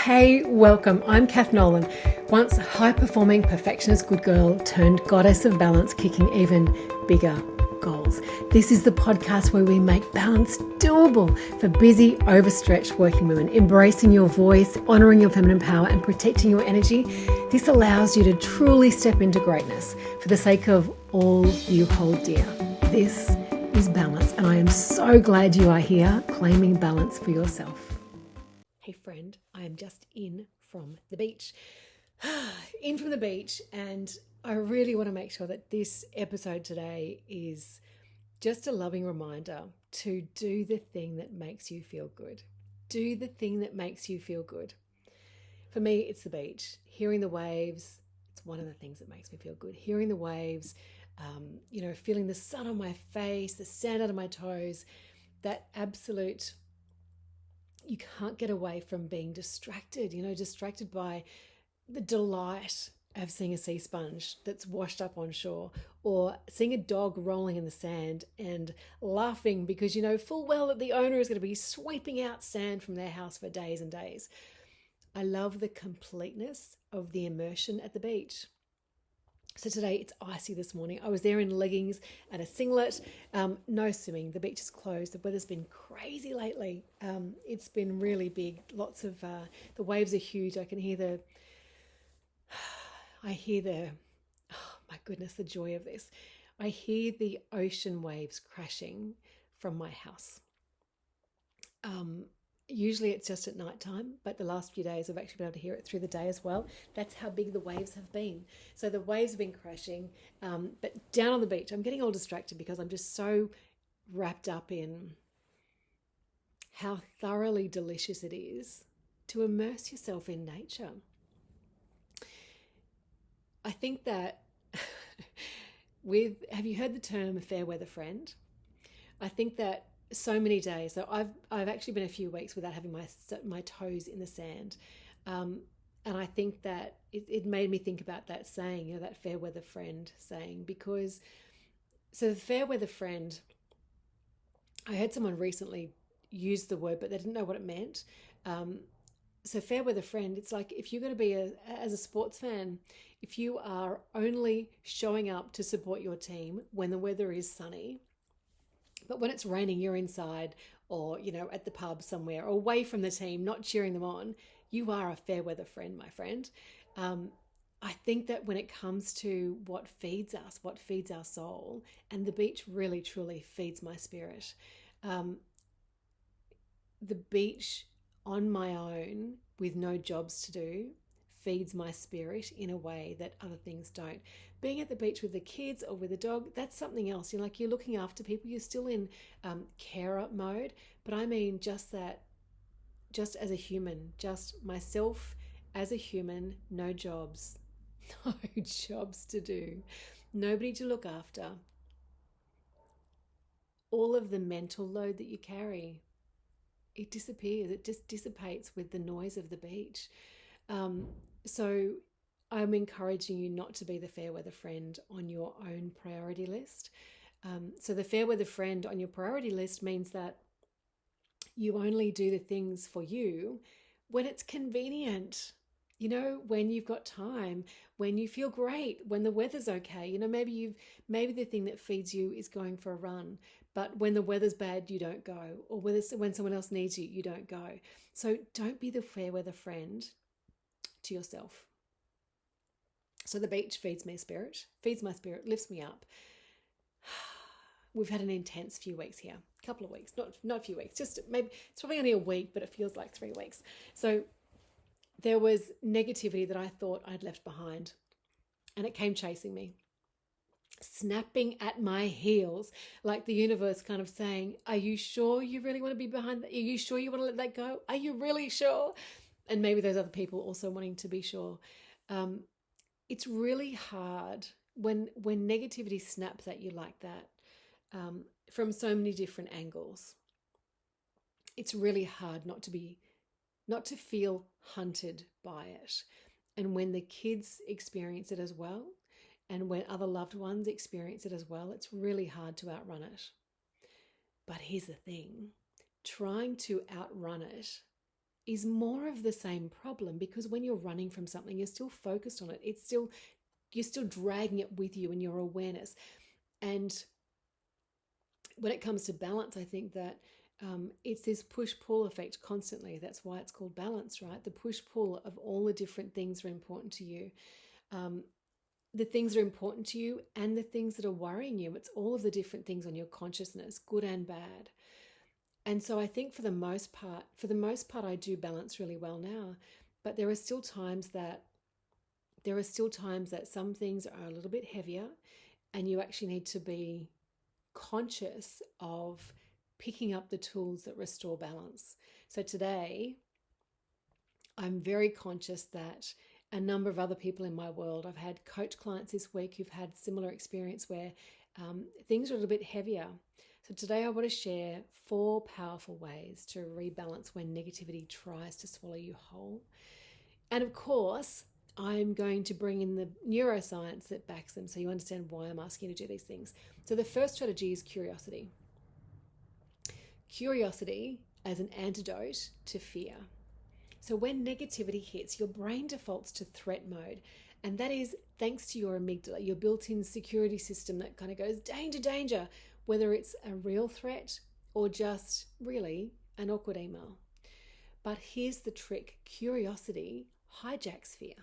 Hey, welcome. I'm Cath Nolan, once high-performing perfectionist good girl turned goddess of balance, kicking even bigger goals. This is the podcast where we make balance doable for busy, overstretched working women, embracing your voice, honoring your feminine power, and protecting your energy. This allows you to truly step into greatness for the sake of all you hold dear. This is balance, and I am so glad you are here claiming balance for yourself. Hey friend, I am just in from the beach. And I really want to make sure that this episode today is just a loving reminder to do the thing that makes you feel good. Do the thing that makes you feel good. For me, it's the beach. Hearing the waves, it's one of the things that makes me feel good. Hearing the waves, feeling the sun on my face, the sand under my toes, that absolute... You can't get away from being distracted, distracted by the delight of seeing a sea sponge that's washed up on shore, or seeing a dog rolling in the sand and laughing because you know full well that the owner is going to be sweeping out sand from their house for days and days. I love the completeness of the immersion at the beach. So today it's icy this morning. I was there in leggings and a singlet. No swimming. The beach is closed. The weather's been crazy lately. It's been really big. Lots of the waves are huge. I can hear oh my goodness, the joy of this. I hear the ocean waves crashing from my house. Usually it's just at nighttime, but the last few days I've actually been able to hear it through the day as well. That's how big the waves have been. So the waves have been crashing, but down on the beach, I'm getting all distracted because I'm just so wrapped up in how thoroughly delicious it is to immerse yourself in nature. I think that have you heard the term fair weather friend? I think that so many days. So I've actually been a few weeks without having my toes in the sand, and I think that it made me think about that saying, that fair weather friend saying, because the fair weather friend. I heard someone recently use the word, but they didn't know what it meant. So fair weather friend, it's like if you're going to be as a sports fan, if you are only showing up to support your team when the weather is sunny. But when it's raining, you're inside or, at the pub somewhere, or away from the team, not cheering them on. You are a fair weather friend, my friend. I think that when it comes to what feeds us, what feeds our soul, and the beach really, truly feeds my spirit. The beach on my own with no jobs to do feeds my spirit in a way that other things don't. Being at the beach with the kids or with a dog, that's something else. You're looking after people. You're still in carer mode. But I mean just as a human, just myself as a human, no jobs, no jobs to do, nobody to look after. All of the mental load that you carry, it disappears. It just dissipates with the noise of the beach. So I'm encouraging you not to be the fair weather friend on your own priority list. So the fair weather friend on your priority list means that you only do the things for you when it's convenient, when you've got time, when you feel great, when the weather's okay. Maybe the thing that feeds you is going for a run, but when the weather's bad, you don't go, or when someone else needs you, you don't go. So don't be the fair weather friend to yourself. So the beach feeds my spirit, lifts me up. We've had an intense few weeks here, a couple of weeks, not a few weeks, just maybe it's probably only a week, but it feels like 3 weeks. So there was negativity that I thought I'd left behind, and it came chasing me, snapping at my heels, like the universe kind of saying, are you sure you really want to be behind that? Are you sure you want to let that go? Are you really sure? And maybe those other people also wanting to be sure. It's really hard when negativity snaps at you like that, from so many different angles. It's really hard not to feel hunted by it. And when the kids experience it as well, and when other loved ones experience it as well, it's really hard to outrun it. But here's the thing, trying to outrun it is more of the same problem, because when you're running from something, you're still focused on it. You're still dragging it with you in your awareness. And when it comes to balance, I think that it's this push-pull effect constantly. That's why it's called balance, right? The push-pull of all the different things are important to you. The things that are important to you and the things that are worrying you. It's all of the different things on your consciousness, good and bad. And so I think for the most part, I do balance really well now. But there are still times that some things are a little bit heavier, and you actually need to be conscious of picking up the tools that restore balance. So today, I'm very conscious that a number of other people in my world, I've had coach clients this week who've had similar experience where things are a little bit heavier. So today I want to share 4 powerful ways to rebalance when negativity tries to swallow you whole. And of course, I'm going to bring in the neuroscience that backs them so you understand why I'm asking you to do these things. So the first strategy is curiosity. Curiosity as an antidote to fear. So when negativity hits, your brain defaults to threat mode. And that is thanks to your amygdala, your built-in security system that kind of goes, danger, danger, whether it's a real threat or just really an awkward email. But here's the trick. Curiosity hijacks fear.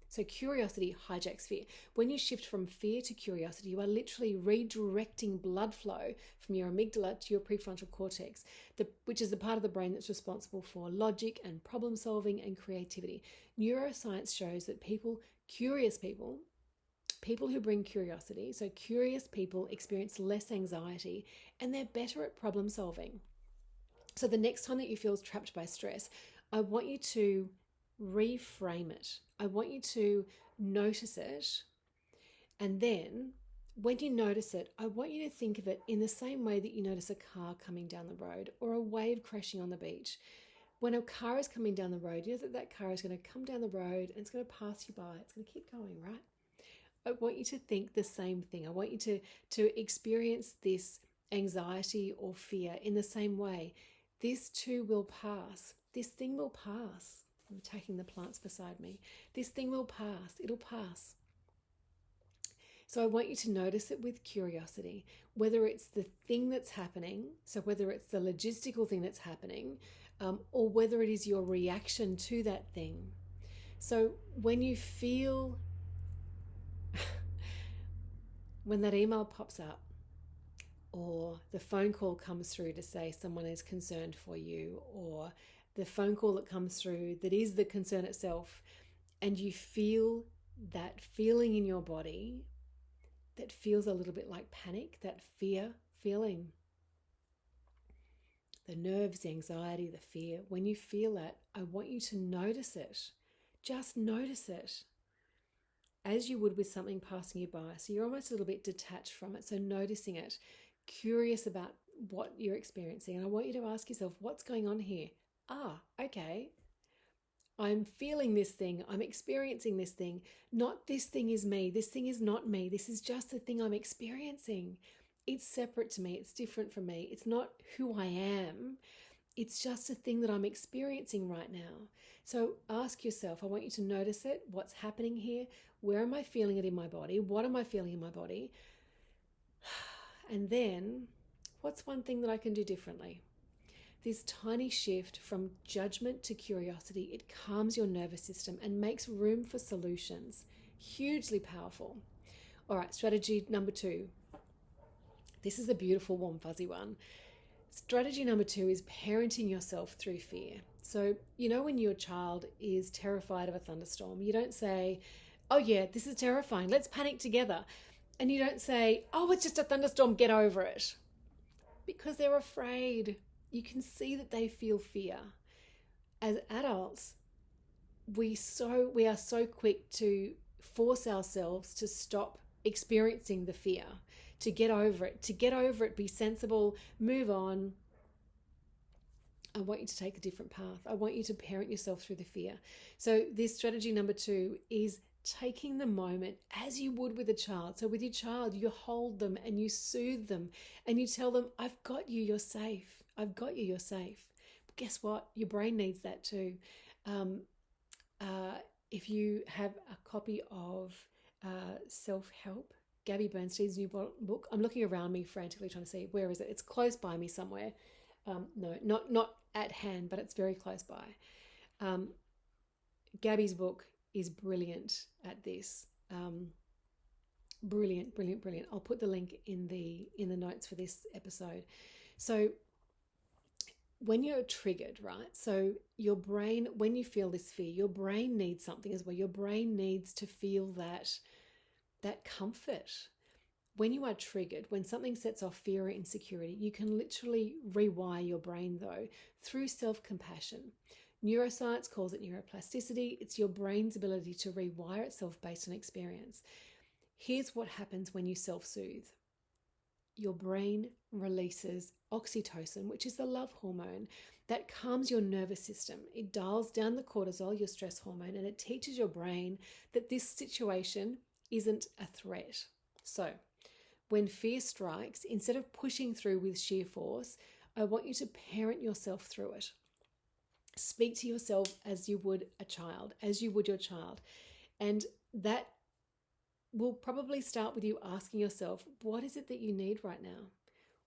So curiosity hijacks fear. When you shift from fear to curiosity, you are literally redirecting blood flow from your amygdala to your prefrontal cortex, which is the part of the brain that's responsible for logic and problem solving and creativity. Neuroscience shows that curious people who bring curiosity, so curious people experience less anxiety and they're better at problem solving. So the next time that you feel trapped by stress, I want you to reframe it. I want you to notice it. And then when you notice it, I want you to think of it in the same way that you notice a car coming down the road or a wave crashing on the beach. When a car is coming down the road, you know that car is going to come down the road and it's going to pass you by. It's going to keep going, right? I want you to think the same thing. I want you to experience this anxiety or fear in the same way. This too will pass. This thing will pass. I'm attacking the plants beside me. This thing will pass. It'll pass. So I want you to notice it with curiosity, whether it's the thing that's happening, so whether it's the logistical thing that's happening, or whether it is your reaction to that thing. So when you feel, when that email pops up, or the phone call comes through to say someone is concerned for you, or the phone call that comes through that is the concern itself, and you feel that feeling in your body that feels a little bit like panic, that fear feeling, the nerves, the anxiety, the fear, when you feel that, I want you to notice it. Just notice it as you would with something passing you by. So you're almost a little bit detached from it. So noticing it, curious about what you're experiencing. And I want you to ask yourself, what's going on here? Okay, I'm feeling this thing, I'm experiencing this thing, not this thing is me, this thing is not me, this is just the thing I'm experiencing. It's separate to me, it's different from me, it's not who I am, it's just a thing that I'm experiencing right now. So ask yourself, I want you to notice it, what's happening here, where am I feeling it in my body, what am I feeling in my body, and then what's one thing that I can do differently? This tiny shift from judgment to curiosity, it calms your nervous system and makes room for solutions. Hugely powerful. All right, strategy number 2. This is a beautiful, warm, fuzzy one. Strategy number 2 is parenting yourself through fear. So, you know, when your child is terrified of a thunderstorm, you don't say, oh yeah, this is terrifying, let's panic together. And you don't say, oh, it's just a thunderstorm, get over it. Because they're afraid. You can see that they feel fear. As adults, we are so quick to force ourselves to stop experiencing the fear, to get over it, be sensible, move on. I want you to take a different path. I want you to parent yourself through the fear. So this strategy number 2 is taking the moment as you would with a child. So with your child, you hold them and you soothe them and you tell them, I've got you, you're safe. I've got you, you're safe. guess what? Your brain needs that too. Um, if you have a copy of Self-Help, Gabby Bernstein's new book, I'm looking around me frantically trying to see where is it. It's close by me somewhere. No, not at hand, but it's very close by. Um, Gabby's book is brilliant at this. Brilliant, brilliant, brilliant. I'll put the link in the notes for this episode. So when you're triggered, right? So your brain, when you feel this fear, your brain needs something as well. Your brain needs to feel that comfort. When you are triggered, when something sets off fear or insecurity, you can literally rewire your brain though through self-compassion. Neuroscience calls it neuroplasticity. It's your brain's ability to rewire itself based on experience. Here's what happens when you self-soothe. Your brain releases oxytocin, which is the love hormone that calms your nervous system. It dials down the cortisol, your stress hormone, and it teaches your brain that this situation isn't a threat. So, when fear strikes, instead of pushing through with sheer force, I want you to parent yourself through it. Speak to yourself as you would a child, as you would your child. And that will probably start with you asking yourself, what is it that you need right now?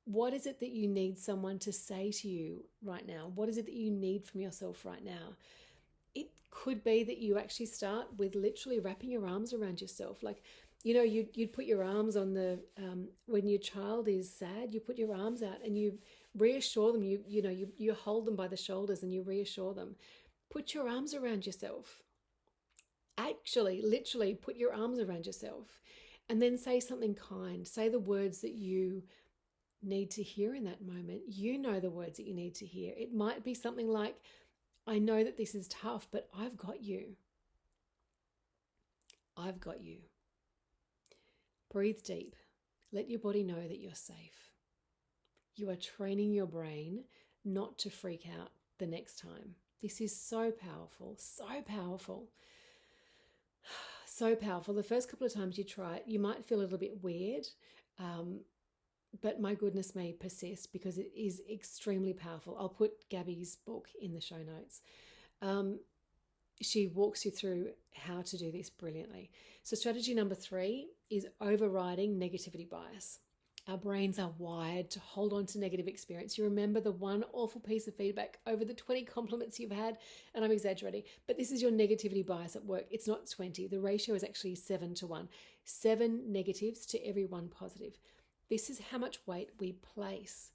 What is it that you need someone to say to you right now? What is it that you need from yourself right now? It could be that you actually start with literally wrapping your arms around yourself. Like, you know, you'd put your arms on the, when your child is sad, you put your arms out and you reassure them. You hold them by the shoulders and you reassure them. Put your arms around yourself. Actually, literally put your arms around yourself and then say something kind. Say the words that you need to hear in that moment. You know the words that you need to hear. It might be something like, I know that this is tough, but I've got you. I've got you. Breathe deep. Let your body know that you're safe. You are training your brain not to freak out the next time. This is so powerful, so powerful. So powerful. The first couple of times you try it, you might feel a little bit weird, but my goodness me, persist because it is extremely powerful. I'll put Gabby's book in the show notes. She walks you through how to do this brilliantly. So strategy number 3 is overriding negativity bias. Our brains are wired to hold on to negative experience. You remember the one awful piece of feedback over the 20 compliments you've had, and I'm exaggerating, but this is your negativity bias at work. It's not 20. The ratio is actually 7 to 1. 7 negatives to every 1 positive. This is how much weight we place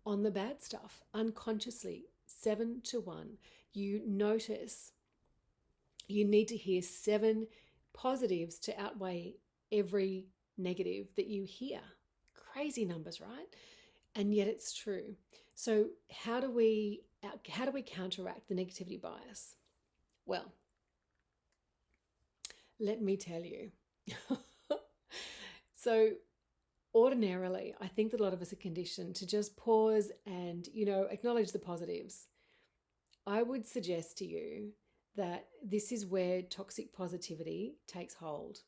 on the bad stuff unconsciously. 7 to 1. You notice you need to hear 7 positives to outweigh every negative that you hear. Crazy numbers, right? And yet it's true. So how do we counteract the negativity bias? Well, let me tell you. So ordinarily, I think that a lot of us are conditioned to just pause and, acknowledge the positives. I would suggest to you that this is where toxic positivity takes hold.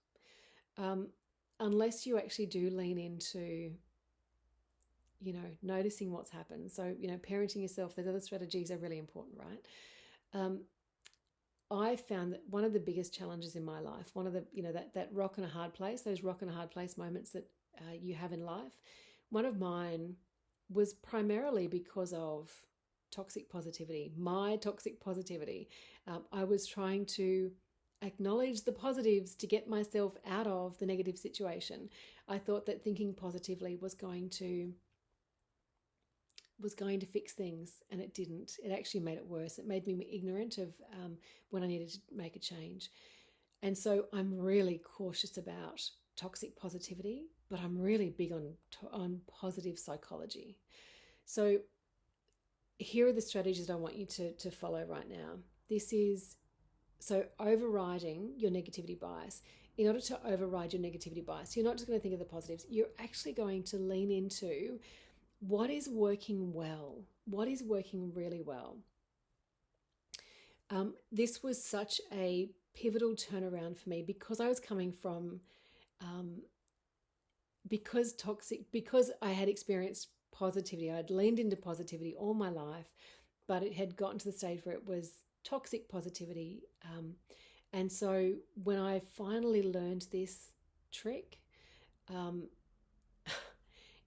Unless you actually do lean into, noticing what's happened. So, parenting yourself, those other strategies are really important, right? I found that one of the biggest challenges in my life, one of the, that rock and a hard place, those rock and a hard place moments that you have in life, one of mine was primarily because of toxic positivity, my toxic positivity. I was trying to acknowledge the positives to get myself out of the negative situation. I thought that thinking positively was going to fix things, and it didn't. It actually made it worse. It made me ignorant of when I needed to make a change. And so I'm really cautious about toxic positivity, but I'm really big on positive psychology. So here are the strategies that I want you to follow right now. So overriding your negativity bias. In order to override your negativity bias, you're not just going to think of the positives. You're actually going to lean into what is working well, what is working really well. This was such a pivotal turnaround for me because I was coming from, because I had experienced positivity. I'd leaned into positivity all my life. but it had gotten to the stage where it was toxic positivity. And so when I finally learned this trick, um,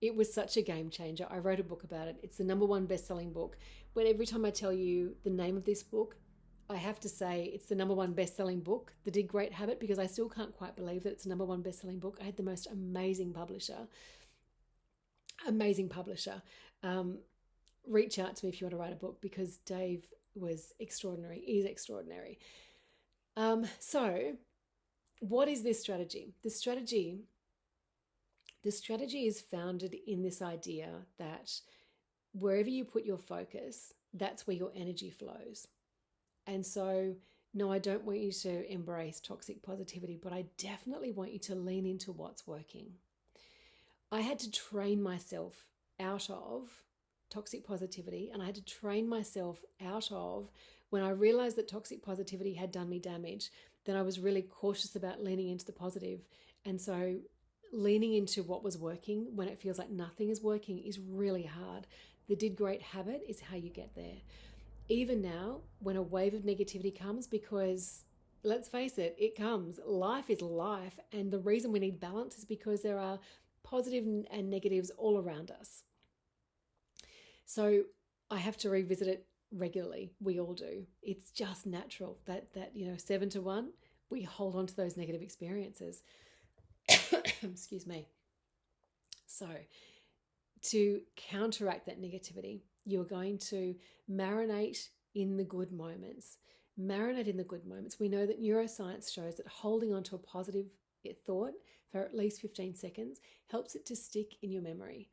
it was such a game changer. I wrote a book about it. It's the #1 best-selling book. But every time I tell you the name of this book, I have to say it's the #1 best-selling book, The Dig Great Habit, because I still can't quite believe that it's the #1 best-selling book. I had the most amazing publisher. Amazing publisher. Reach out to me if you want to write a book, because Dave was extraordinary, is extraordinary. So what is this strategy? The strategy is founded in this idea that wherever you put your focus, that's where your energy flows. And so, no, I don't want you to embrace toxic positivity, but I definitely want you to lean into what's working. I had to train myself out of toxic positivity, and I had to train myself out of, when I realized that toxic positivity had done me damage, then I was really cautious about leaning into the positive. And so leaning into what was working when it feels like nothing is working is really hard. The Did Great habit is how you get there. Even now, when a wave of negativity comes, because let's face it, it comes. Life is life. And the reason we need balance is because there are positive and negatives all around us. So I have to revisit it regularly. We all do. It's just natural that 7 to 1, we hold on to those negative experiences. Excuse me. So to counteract that negativity, you're going to marinate in the good moments. Marinate in the good moments. We know that neuroscience shows that holding on to a positive thought for at least 15 seconds helps it to stick in your memory.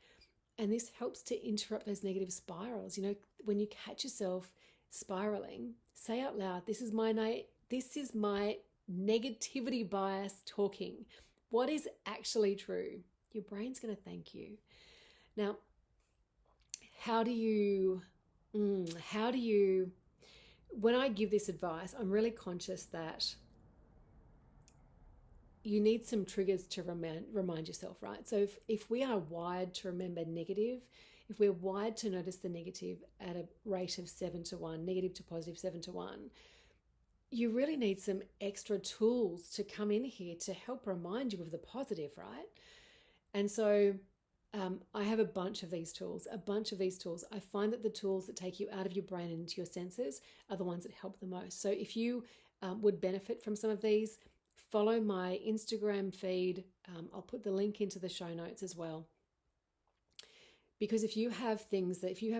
And this helps to interrupt those negative spirals. When you catch yourself spiraling, say out loud, this is my negativity bias talking. What is actually true? Your brain's going to thank you. Now, how do you, when I give this advice, I'm really conscious that you need some triggers to remind yourself, right? So if we are wired to remember negative, if we're wired to notice the negative at a rate of 7 to 1, negative to positive 7 to 1, you really need some extra tools to come in here to help remind you of the positive, right? And so I have a bunch of these tools. I find that the tools that take you out of your brain and into your senses are the ones that help the most. So if you would benefit from some of these, follow my Instagram feed. I'll put the link into the show notes as well. Because if you have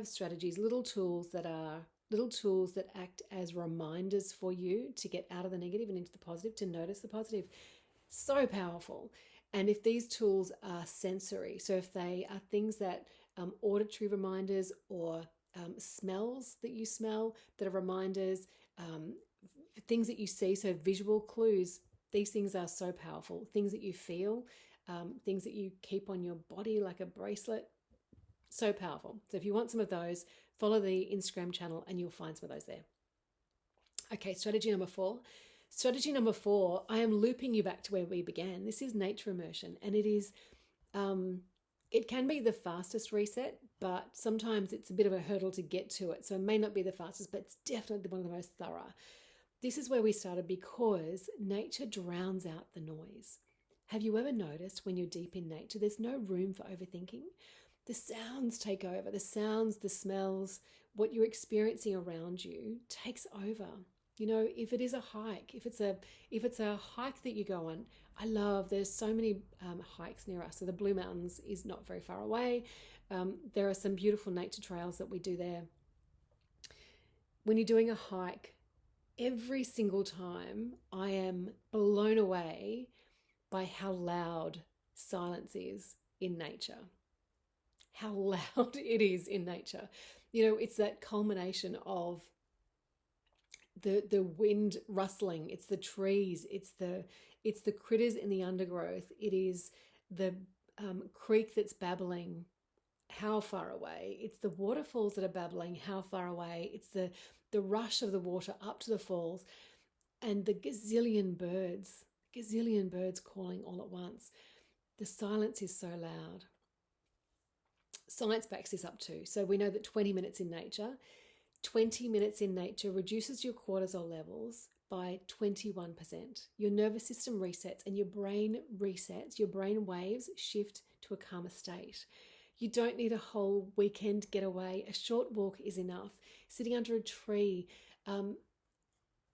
strategies, little tools that act as reminders for you to get out of the negative and into the positive, to notice the positive, so powerful. And if these tools are sensory, so if they are things that auditory reminders, or smells that you smell that are reminders, things that you see, so visual clues, these things are so powerful. Things that you feel, things that you keep on your body like a bracelet, so powerful. So if you want some of those, follow the Instagram channel and you'll find some of those there. Okay, strategy number 4. Strategy number 4, I am looping you back to where we began. This is nature immersion, and it is, it can be the fastest reset, but sometimes it's a bit of a hurdle to get to it. So it may not be the fastest, but it's definitely one of the most thorough. This is where we started, because nature drowns out the noise. Have you ever noticed when you're deep in nature, there's no room for overthinking? The sounds take over. The sounds, the smells, what you're experiencing around you takes over. If it is a hike, if it's a hike that you go on, there's so many hikes near us. So the Blue Mountains is not very far away. There are some beautiful nature trails that we do there. When you're doing a hike, every single time I am blown away by how loud silence is in nature. How loud it is in nature. It's that culmination of the wind rustling, it's the trees, it's the critters in the undergrowth, it is the creek that's babbling, how far away, it's the waterfalls that are babbling, how far away, it's the rush of the water up to the falls, and the gazillion birds calling all at once. The silence is so loud. Science backs this up too. So we know that 20 minutes in nature 20 minutes in nature reduces your cortisol levels by 21%. Your nervous system resets and your brain resets. Your brain waves shift to a calmer state. You don't need a whole weekend getaway. A short walk is enough. Sitting under a tree.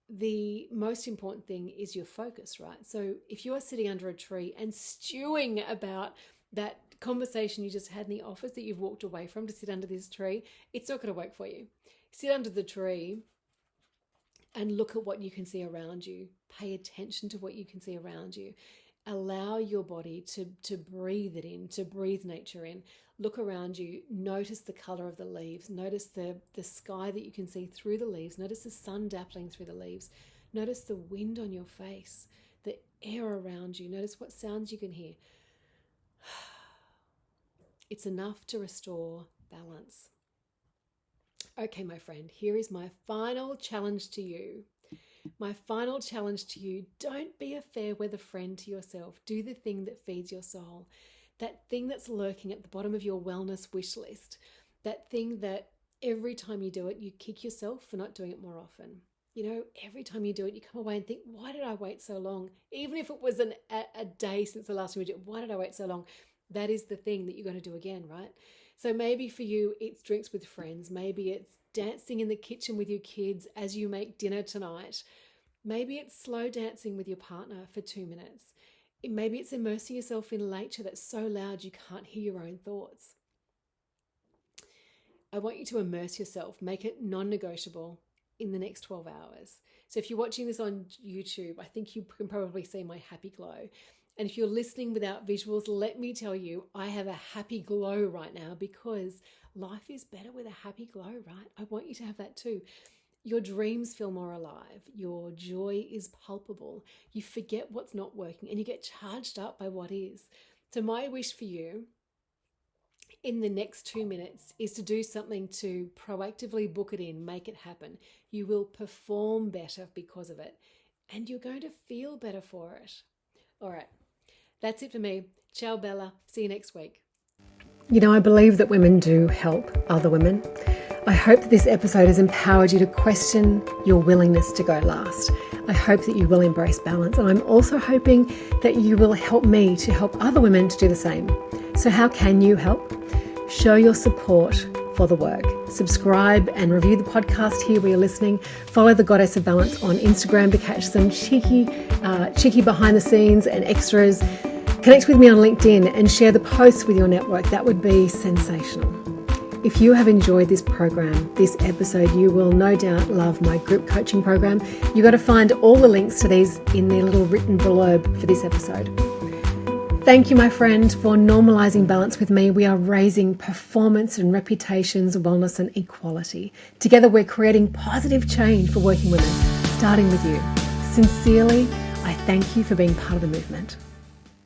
The most important thing is your focus, right? So if you are sitting under a tree and stewing about that conversation you just had in the office that you've walked away from to sit under this tree, it's not going to work for you. Sit under the tree and look at what you can see around you. Pay attention to what you can see around you. Allow your body to breathe it in, to breathe nature in. Look around you. Notice the color of the leaves. Notice the sky that you can see through the leaves. Notice the sun dappling through the leaves. Notice the wind on your face, the air around you. Notice what sounds you can hear. It's enough to restore balance. Okay, my friend, here is my final challenge to you. My final challenge to you: don't be a fair weather friend to yourself. Do the thing that feeds your soul. That thing that's lurking at the bottom of your wellness wish list. That thing that every time you do it, you kick yourself for not doing it more often. You know, every time you do it, you come away and think, why did I wait so long? Even if it was a day since the last time you did it, why did I wait so long? That is the thing that you're going to do again, right? So maybe for you, it's drinks with friends. Maybe it's dancing in the kitchen with your kids as you make dinner tonight. Maybe it's slow dancing with your partner for 2 minutes. Maybe it's immersing yourself in nature that's so loud you can't hear your own thoughts. I want you to immerse yourself, make it non-negotiable in the next 12 hours. So if you're watching this on YouTube, I think you can probably see my happy glow. And if you're listening without visuals, let me tell you, I have a happy glow right now because life is better with a happy glow, right? I want you to have that too. Your dreams feel more alive. Your joy is palpable. You forget what's not working and you get charged up by what is. So my wish for you in the next 2 minutes is to do something to proactively book it in, make it happen. You will perform better because of it and you're going to feel better for it. All right. That's it for me. Ciao, Bella. See you next week. You know, I believe that women do help other women. I hope that this episode has empowered you to question your willingness to go last. I hope that you will embrace balance. And I'm also hoping that you will help me to help other women to do the same. So how can you help? Show your support for the work. Subscribe and review the podcast here where you're listening. Follow the Goddess of Balance on Instagram to catch some cheeky behind the scenes and extras. Connect with me on LinkedIn and share the posts with your network. That would be sensational. If you have enjoyed this program, this episode, you will no doubt love my group coaching program. You got to find all the links to these in the little written blurb for this episode. Thank you, my friend, for normalizing balance with me. We are raising performance and reputations, wellness and equality. Together, we're creating positive change for working women, starting with you. Sincerely, I thank you for being part of the movement.